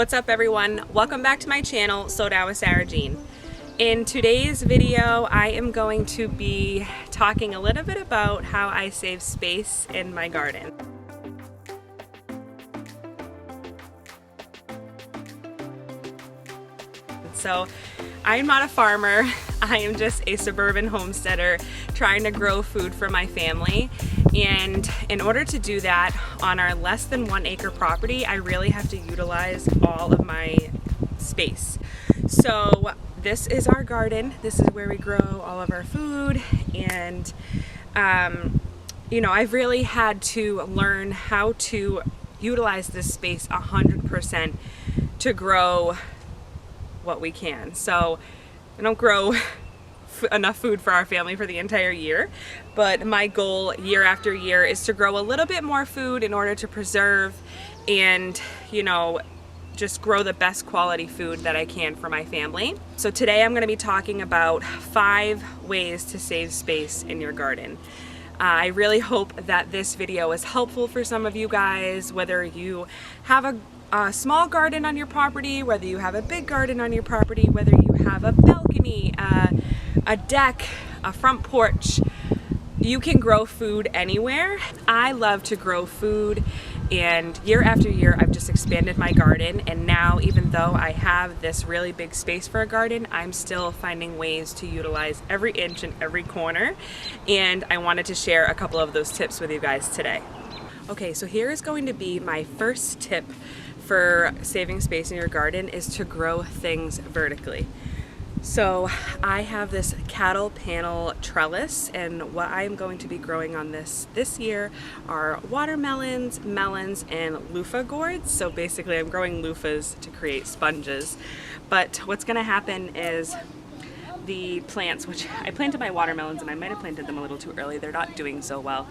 What's up everyone? Welcome back to my channel, Slow Down with Sarah Jean. In today's video, I am going to be talking a little bit about how I save space in my garden. So, I'm not a farmer. I am just a suburban homesteader trying to grow food for my family. And in order to do that on our less than 1 acre property, I really have to utilize all of my space. So this is our garden. This is where we grow all of our food. And, you know, I've really had to learn how to utilize this space 100% to grow what we can. So I don't grow enough food for our family for the entire year, but my goal year after year is to grow a little bit more food in order to preserve and, you know, just grow the best quality food that I can for my family. So today I'm going to be talking about 5 ways to save space in your garden. I really hope that this video is helpful for some of you guys, whether you have a small garden on your property, whether you have a big garden on your property, whether you have a balcony, a deck, a front porch. You can grow food anywhere. I love to grow food, and year after year I've just expanded my garden, and now even though I have this really big space for a garden, I'm still finding ways to utilize every inch and every corner, and I wanted to share a couple of those tips with you guys today. Okay, so here is going to be my first tip for saving space in your garden, is to grow things vertically. So I have this cattle panel trellis, and what I'm going to be growing on this year are watermelons, melons, and loofah gourds. So basically I'm growing loofahs to create sponges. But what's going to happen is the plants, which I planted my watermelons and I might have planted them a little too early, they're not doing so well.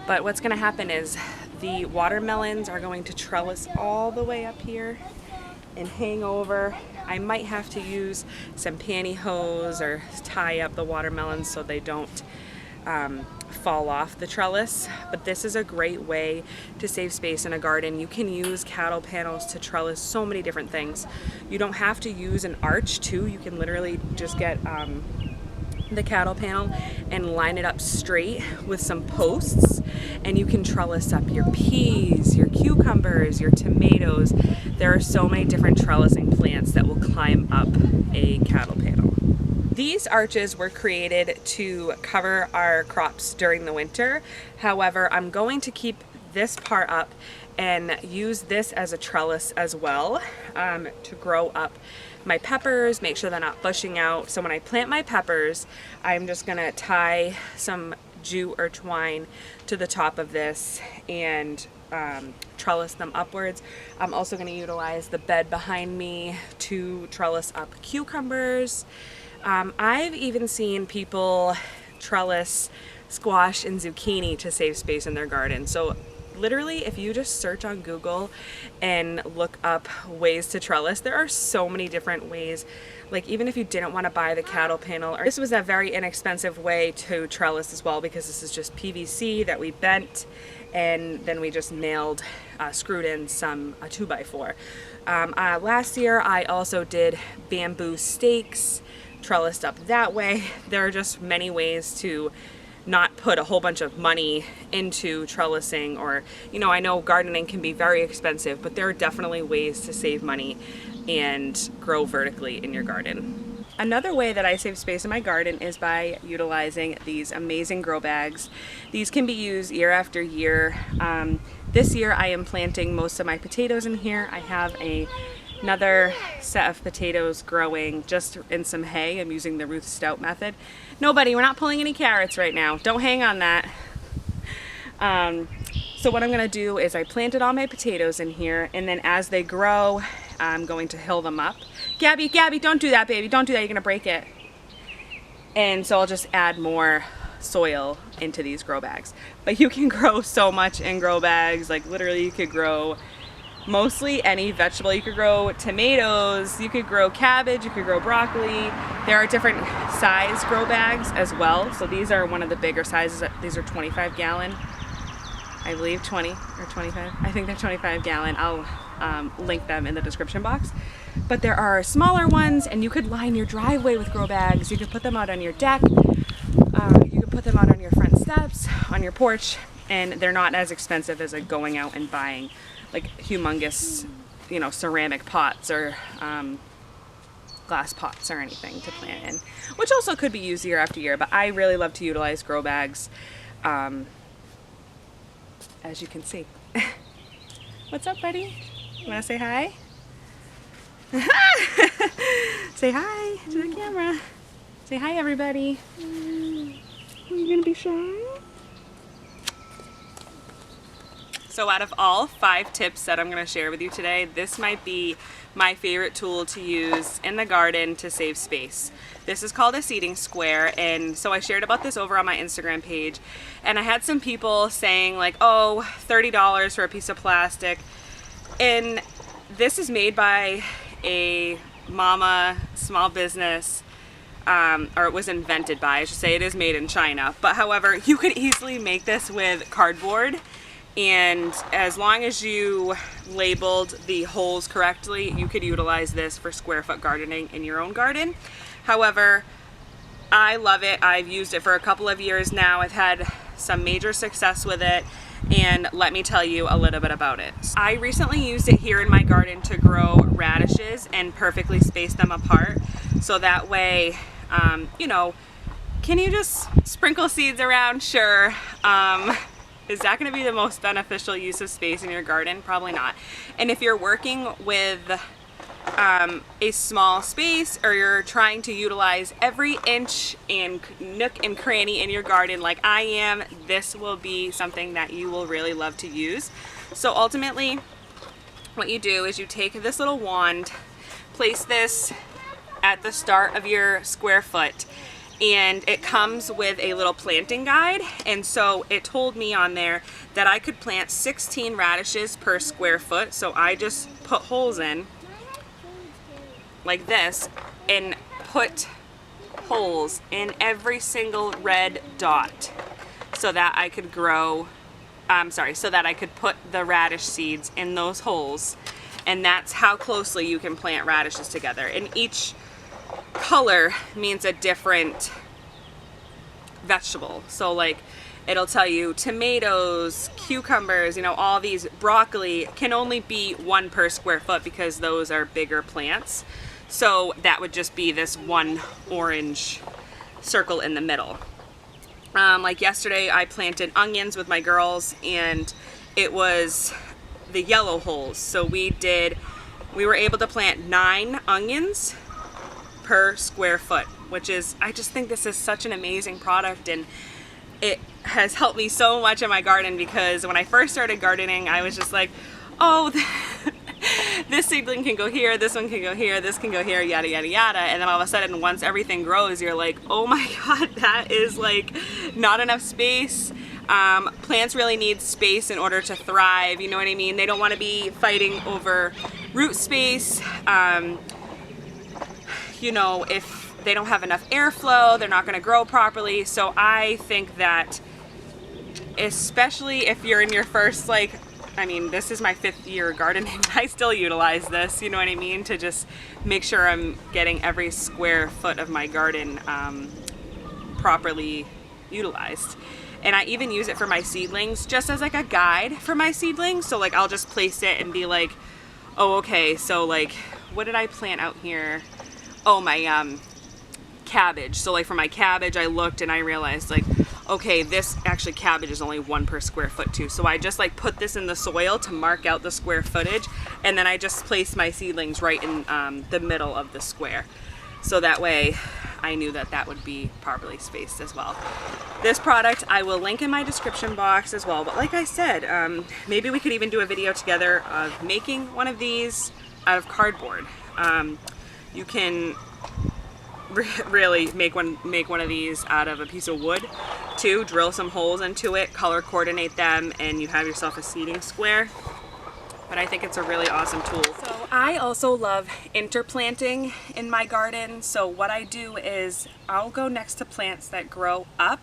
But what's going to happen is the watermelons are going to trellis all the way up here and hang over. I might have to use some pantyhose or tie up the watermelons so they don't fall off the trellis. But this is a great way to save space in a garden. You can use cattle panels to trellis so many different things. You don't have to use an arch too. You can literally just get the cattle panel and line it up straight with some posts, and you can trellis up your peas, your cucumbers, your tomatoes. There are so many different trellising plants that will climb up a cattle panel. These arches were created to cover our crops during the winter. However, I'm going to keep this part up and use this as a trellis as well, to grow up my peppers, make sure they're not bushing out. So when I plant my peppers, I'm just gonna tie some jute or twine to the top of this and trellis them upwards. I'm also gonna utilize the bed behind me to trellis up cucumbers. I've even seen people trellis squash and zucchini to save space in their garden. So literally, if you just search on Google and look up ways to trellis, there are so many different ways. Like, even if you didn't want to buy the cattle panel, this was a very inexpensive way to trellis as well, because this is just PVC that we bent and then we just nailed, screwed in some 2x4. Last year I also did bamboo stakes, trellised up that way. There are just many ways to not put a whole bunch of money into trellising, or, you know, I know gardening can be very expensive, but there are definitely ways to save money and grow vertically in your garden. Another way that I save space in my garden is by utilizing these amazing grow bags. These can be used year after year. This year I am planting most of my potatoes in here. I have another set of potatoes growing just in some hay. I'm using the Ruth Stout method. Nobody, we're not pulling any carrots right now. Don't hang on that. So what I'm gonna do is I planted all my potatoes in here, and then as they grow, I'm going to hill them up. Gabby, don't do that, baby. Don't do that, you're gonna break it. And so I'll just add more soil into these grow bags. But you can grow so much in grow bags. Like, literally you could grow mostly any vegetable. You could grow tomatoes, you could grow cabbage, you could grow broccoli. There are different size grow bags as well. So these are one of the bigger sizes. These are 25 gallon. I believe 20 or 25. I think they're 25 gallon. I'll link them in the description box. But there are smaller ones, and you could line your driveway with grow bags. You could put them out on your deck. You could put them out on your front steps, on your porch, and they're not as expensive as like going out and buying like humongous, you know, ceramic pots or glass pots or anything to plant in, which also could be used year after year. But I really love to utilize grow bags, as you can see. What's up, buddy? You want to say hi? Say hi to the camera. Say hi, everybody. Are you gonna be shy? So out of all 5 tips that I'm gonna share with you today, this might be my favorite tool to use in the garden to save space. This is called a seeding square, and so I shared about this over on my Instagram page, and I had some people saying like, oh, $30 for a piece of plastic. And this is made by a mama small business, or it was invented by, I should say. It is made in China, but however, you could easily make this with cardboard, and as long as you labeled the holes correctly, you could utilize this for square foot gardening in your own garden. However, I love it. I've used it for a couple of years now. I've had some major success with it, and let me tell you a little bit about it. I recently used it here in my garden to grow radishes and perfectly space them apart, so that way, you know, can you just sprinkle seeds around? Sure. Is that going to be the most beneficial use of space in your garden? Probably not. And if you're working with a small space, or you're trying to utilize every inch and nook and cranny in your garden like I am, this will be something that you will really love to use. So ultimately, what you do is you take this little wand, place this at the start of your square foot, and it comes with a little planting guide, and so it told me on there that I could plant 16 radishes per square foot. So I just put holes in like this and put holes in every single red dot so that I could grow, so that I could put the radish seeds in those holes. And that's how closely you can plant radishes together. And each color means a different vegetable. So like it'll tell you tomatoes, cucumbers, you know, all these, broccoli can only be 1 per square foot because those are bigger plants. So that would just be this one orange circle in the middle. Like yesterday I planted onions with my girls, and it was the yellow holes. So we were able to plant 9 onions per square foot, which is, I just think this is such an amazing product, and it has helped me so much in my garden, because when I first started gardening, I was just like, oh, this seedling can go here, this one can go here, this can go here, yada yada yada. And then all of a sudden, once everything grows, you're like, oh my god, that is like not enough space. Plants really need space in order to thrive, you know what I mean? They don't want to be fighting over root space. You know, if they don't have enough airflow, they're not going to grow properly. So I think that, especially if you're in your first, like, I mean, this is my 5th year gardening, I still utilize this, you know what I mean, to just make sure I'm getting every square foot of my garden properly utilized. And I even use it for my seedlings, just as like a guide for my seedlings. So like I'll just place it and be like, oh, okay, so like, what did I plant out here? Oh, my cabbage. So like for my cabbage, I looked and I realized like, okay, this actually cabbage is only 1 per square foot too. So I just like put this in the soil to mark out the square footage, and then I just placed my seedlings right in the middle of the square. So that way I knew that that would be properly spaced as well. This product I will link in my description box as well. But like I said, maybe we could even do a video together of making one of these out of cardboard. You can really make one of these out of a piece of wood too. Drill some holes into it, color coordinate them, and you have yourself a seeding square. But I think it's a really awesome tool. So I also love interplanting in my garden. So what I do is I'll go next to plants that grow up,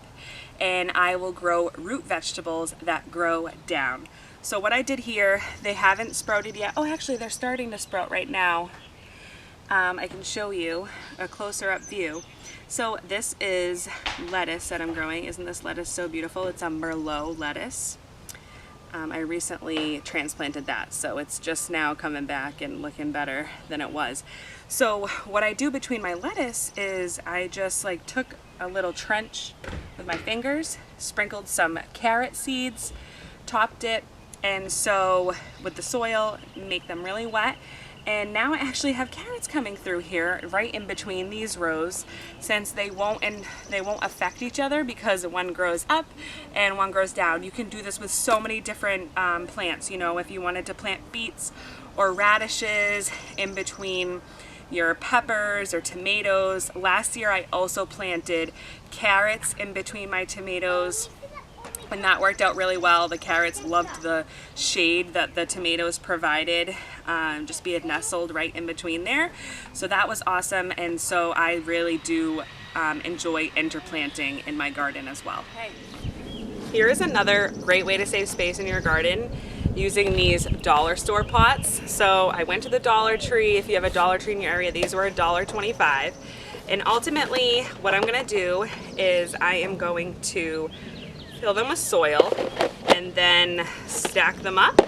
and I will grow root vegetables that grow down. So what I did here, they haven't sprouted yet. Oh, actually they're starting to sprout right now. I can show you a closer up view. So this is lettuce that I'm growing. Isn't this lettuce so beautiful? It's a Merlot lettuce. I recently transplanted that, so it's just now coming back and looking better than it was. So what I do between my lettuce is I just like took a little trench with my fingers, sprinkled some carrot seeds, topped it, and so with the soil, make them really wet. And now I actually have carrots coming through here right in between these rows, since they won't affect each other because one grows up and one grows down. You can do this with so many different plants. You know, if you wanted to plant beets or radishes in between your peppers or tomatoes. Last year I also planted carrots in between my tomatoes, and that worked out really well. The carrots loved the shade that the tomatoes provided, just being nestled right in between there. So that was awesome, and so I really do enjoy interplanting in my garden as well. Okay. Here is another great way to save space in your garden, using these dollar store pots. So I went to the Dollar Tree. If you have a Dollar Tree in your area, these were $1.25. And ultimately what I'm gonna do is I am going to fill them with soil and then stack them up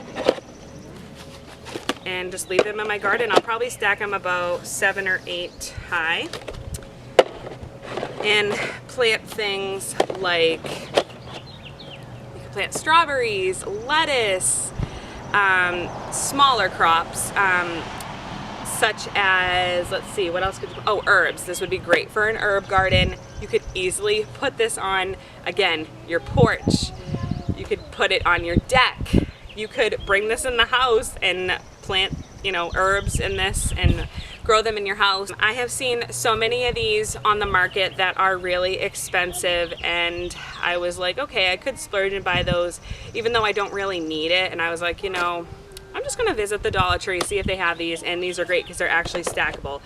and just leave them in my garden. I'll probably stack them about 7 or 8 high and plant things like, you can plant strawberries, lettuce, smaller crops, such as, let's see, what else could you, oh, herbs. This would be great for an herb garden. You could easily put this on, again, your porch. You could put it on your deck. You could bring this in the house and plant, you know, herbs in this and grow them in your house. I have seen so many of these on the market that are really expensive, and I was like, okay, I could splurge and buy those even though I don't really need it. And I was like, you know, I'm just gonna visit the Dollar Tree, see if they have these, and these are great because they're actually stackable.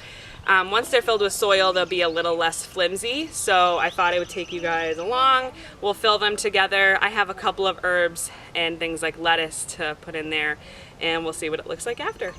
Once they're filled with soil, they'll be a little less flimsy, so I thought I would take you guys along. We'll fill them together. I have a couple of herbs and things like lettuce to put in there, and we'll see what it looks like after.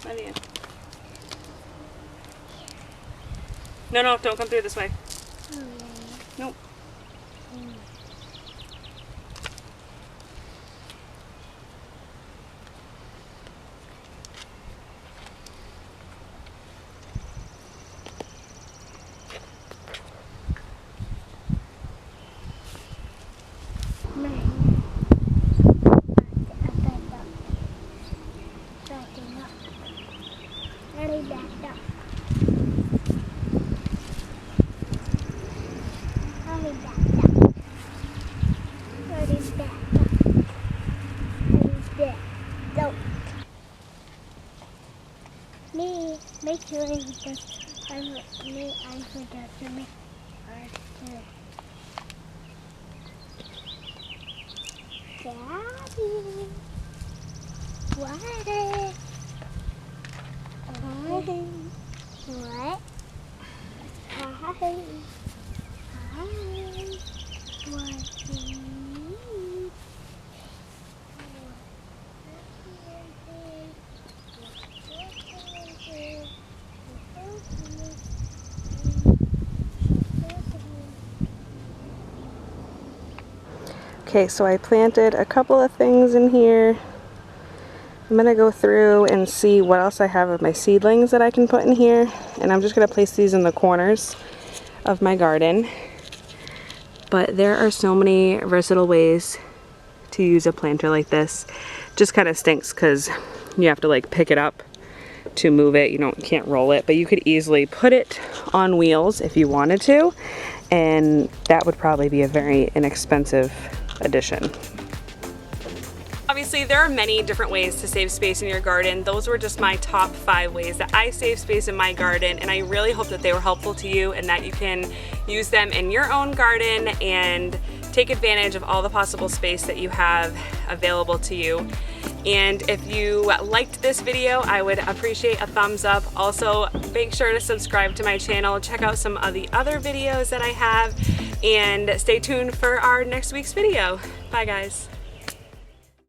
Love you. No, no, don't come through this way. Nope. Make sure because I forgot to make art too. Daddy, what? What? What? Hi. Hi. What? Okay, so I planted a couple of things in here. I'm gonna go through and see what else I have of my seedlings that I can put in here, and I'm just gonna place these in the corners of my garden. But there are so many versatile ways to use a planter like this. Just kind of stinks because you have to like pick it up to move it. You can't roll it, but you could easily put it on wheels if you wanted to, and that would probably be a very inexpensive addition. Obviously, there are many different ways to save space in your garden. Those were just my top 5 ways that I save space in my garden, and I really hope that they were helpful to you and that you can use them in your own garden and take advantage of all the possible space that you have available to you. And if you liked this video, I would appreciate a thumbs up. Also, make sure to subscribe to my channel, check out some of the other videos that I have, and stay tuned for our next week's video. Bye guys.